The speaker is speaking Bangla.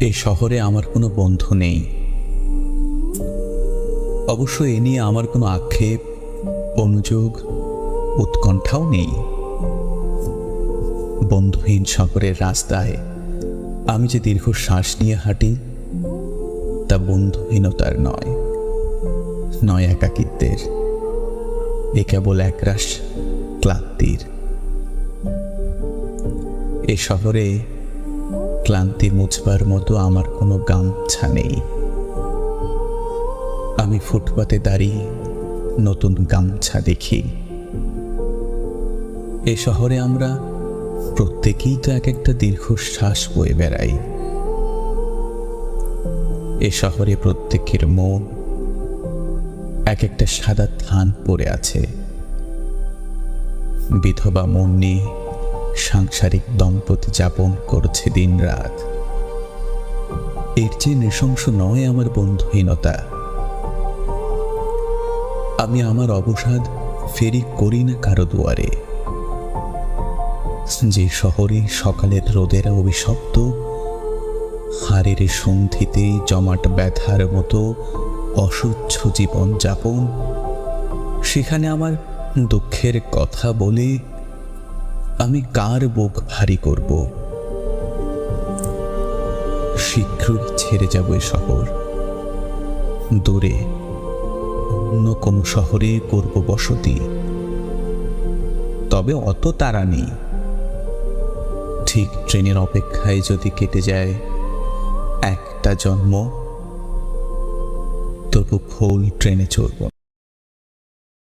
এই শহরে আমার কোনো বন্ধু নেই। অবশ্য এ নিয়ে আমার কোনো আক্ষেপ, অনুযোগ, উৎকণ্ঠাও নেই। বন্ধুহীন শহরের রাস্তায় আমি যে দীর্ঘ শ্বাস নিয়ে হাঁটি, তা বন্ধুহীনতার নয় একাকিত্বের। এ কেবল একরাশ ক্লান্তির। এ শহরে ক্লান্তি মুছবার মতো আমার কোনো গামছা নেই। আমি ফুটপাতে দাঁড়িয়ে নতুন গামছা দেখি। এ শহরে আমরা প্রত্যেকেই তো এক একটা দীর্ঘশ্বাস বয়ে বেড়াই। এ শহরে প্রত্যেকের মন এক একটা সাদা থান পড়ে আছে। বিধবা মন নিয়ে সাংসারিক দম্পতি যাপন করছে দিন রাত। এর চেয়ে নৃশংস নয় আমার বন্ধুহীনতা। আমি আমার অবসাদ ফেরি করি না কারো দুয়ারে। যে শহরে সকালের রোদের অভিশপ্ত হাড়ের সন্ধিতে জমাট ব্যথার মতো অসহ্য জীবন যাপন, সেখানে আমার দুঃখের কথা বলে আমি কার বুক ভারী করব? শীঘ্রই ছেড়ে যাব এ শহর। দূরে অন্য কোনো শহরে করব বসতি। তবে অত তাড়া নেই। ঠিক ট্রেনের অপেক্ষায় যদি কেটে যায় একটা জন্ম, তবু ফুল ট্রেনে চড়ব।